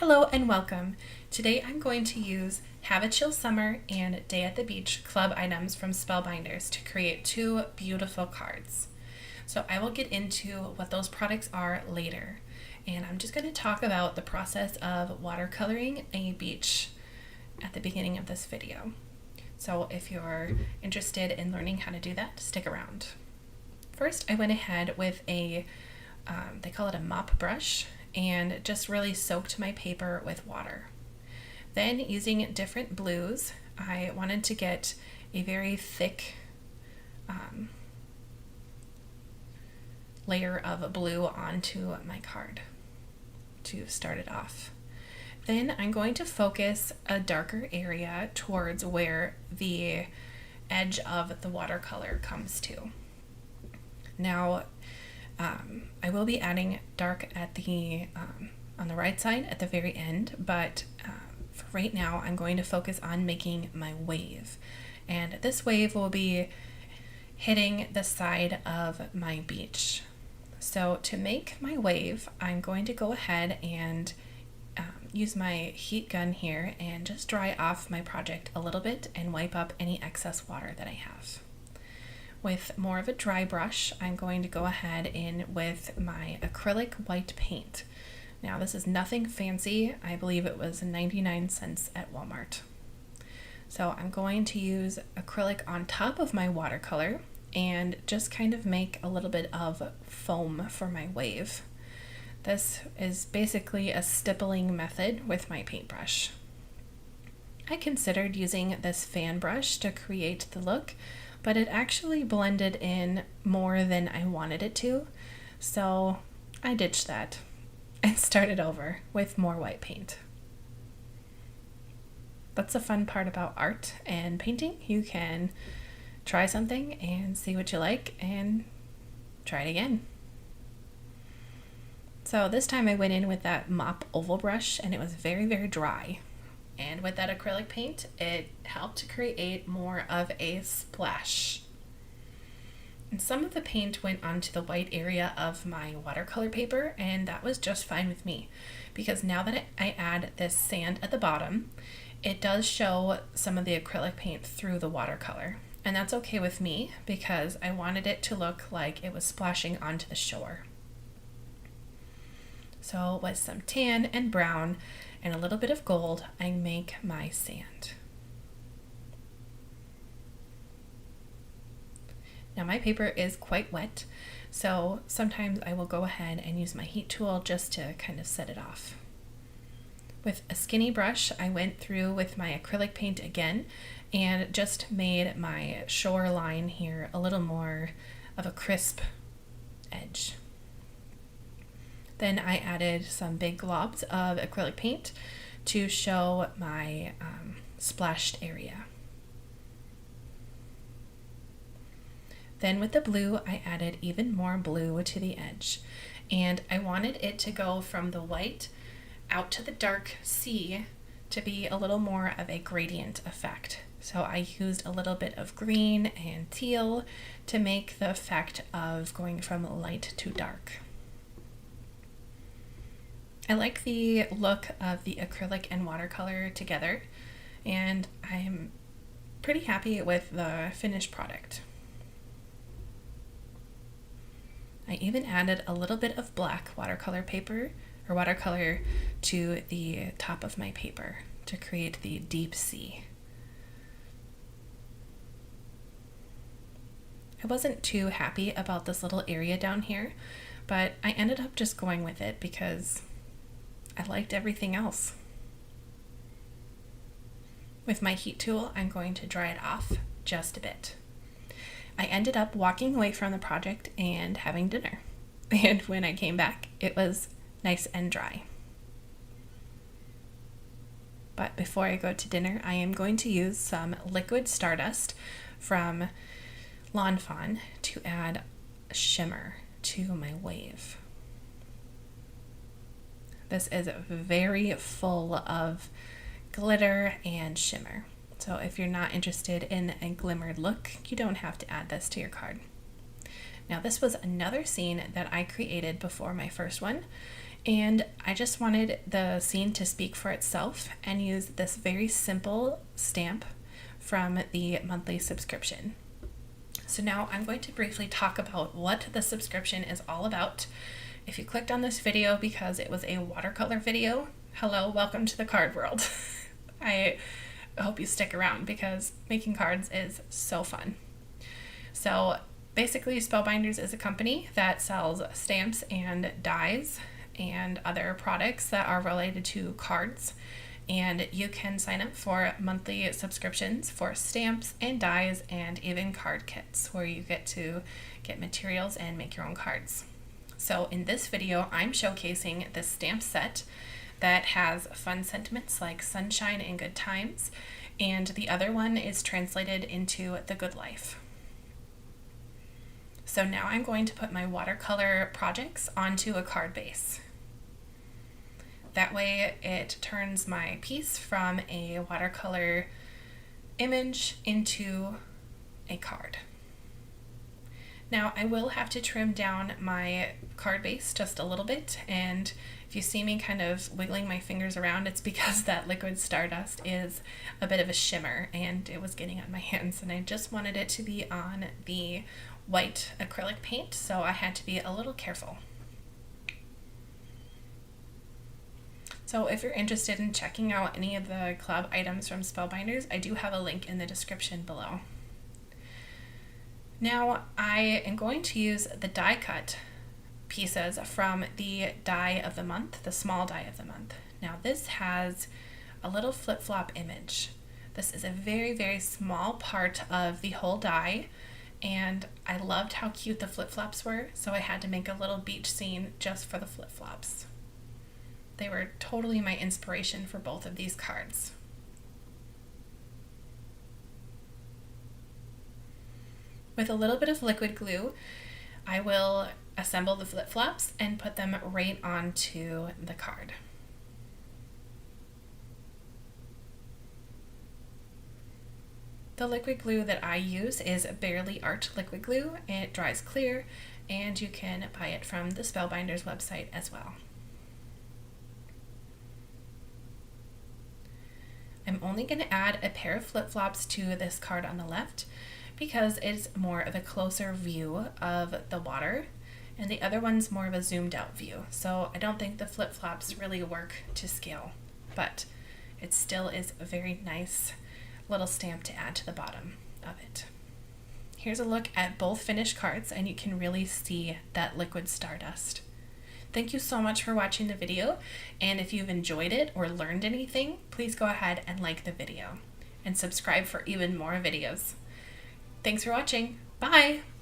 Hello and welcome. Today I'm going to use Have a Chill Summer and Day at the Beach club items from Spellbinders to create two beautiful cards. So I will get into what those products are later. And I'm just going to talk about the process of watercoloring a beach at the beginning of this video. So if you're interested in learning how to do that, stick around. First, I went ahead with they call it a mop brush, and just really soaked my paper with water. Then, using different blues, I wanted to get a very thick layer of blue onto my card to start it off. Then I'm going to focus a darker area towards where the edge of the watercolor comes to. Now, I will be adding dark at the on the right side at the very end, but for right now I'm going to focus on making my wave, and this wave will be hitting the side of my beach. So to make my wave, I'm going to go ahead and use my heat gun here and just dry off my project a little bit and wipe up any excess water that I have. With more of a dry brush, I'm going to go ahead in with my acrylic white paint. Now, this is nothing fancy. I believe it was 99 cents at Walmart. So I'm going to use acrylic on top of my watercolor and just kind of make a little bit of foam for my wave. This is basically a stippling method with my paintbrush. I considered using this fan brush to create the look, but it actually blended in more than I wanted it to, so I ditched that and started over with more white paint. That's the fun part about art and painting. You can try something and see what you like and try it again. So this time I went in with that mop oval brush, and it was very, very dry. And with that acrylic paint, it helped to create more of a splash. And some of the paint went onto the white area of my watercolor paper, and that was just fine with me, because now that I add this sand at the bottom, it does show some of the acrylic paint through the watercolor. And that's okay with me, because I wanted it to look like it was splashing onto the shore. So with some tan and brown and a little bit of gold, I make my sand. Now my paper is quite wet, so sometimes I will go ahead and use my heat tool just to kind of set it off. With a skinny brush, I went through with my acrylic paint again and just made my shoreline here a little more of a crisp edge. Then I added some big globs of acrylic paint to show my splashed area. Then with the blue, I added even more blue to the edge, and I wanted it to go from the white out to the dark sea to be a little more of a gradient effect. So I used a little bit of green and teal to make the effect of going from light to dark. I like the look of the acrylic and watercolor together, and I'm pretty happy with the finished product. I even added a little bit of black watercolor paper or watercolor to the top of my paper to create the deep sea. I wasn't too happy about this little area down here, but I ended up just going with it because I liked everything else. With my heat tool, I'm going to dry it off just a bit. I ended up walking away from the project and having dinner. And when I came back, it was nice and dry. But before I go to dinner, I am going to use some liquid stardust from Lawn Fawn to add shimmer to my wave. This is very full of glitter and shimmer. So if you're not interested in a glimmered look, you don't have to add this to your card. Now this was another scene that I created before my first one, And I just wanted the scene to speak for itself and use this very simple stamp from the monthly subscription. So now I'm going to briefly talk about what the subscription is all about. If you clicked on this video because it was a watercolor video, hello, welcome to the card world. I hope you stick around because making cards is so fun. So basically, Spellbinders is a company that sells stamps and dies and other products that are related to cards. And you can sign up for monthly subscriptions for stamps and dies and even card kits where you get to get materials and make your own cards. So in this video, I'm showcasing this stamp set that has fun sentiments like sunshine and good times, and the other one is translated into the good life. So now I'm going to put my watercolor projects onto a card base. That way it turns my piece from a watercolor image into a card. Now I will have to trim down my card base just a little bit, and if you see me kind of wiggling my fingers around, it's because that liquid stardust is a bit of a shimmer and it was getting on my hands, and I just wanted it to be on the white acrylic paint, so I had to be a little careful. So if you're interested in checking out any of the club items from Spellbinders, I do have a link in the description below. Now I am going to use the die cut pieces from the die of the month, the small die of the month. Now this has a little flip-flop image. This is a very, very small part of the whole die, and I loved how cute the flip-flops were, so I had to make a little beach scene just for the flip-flops. They were totally my inspiration for both of these cards. With a little bit of liquid glue, I will assemble the flip-flops and put them right onto the card. The liquid glue that I use is Barely Art liquid glue. It dries clear, and you can buy it from the Spellbinders website as well. I'm only going to add a pair of flip-flops to this card on the left because it's more of a closer view of the water, and the other one's more of a zoomed out view. So I don't think the flip-flops really work to scale, but it still is a very nice little stamp to add to the bottom of it. Here's a look at both finished cards, and you can really see that liquid stardust. Thank you so much for watching the video, and if you've enjoyed it or learned anything, please go ahead and like the video and subscribe for even more videos. Thanks for watching. Bye!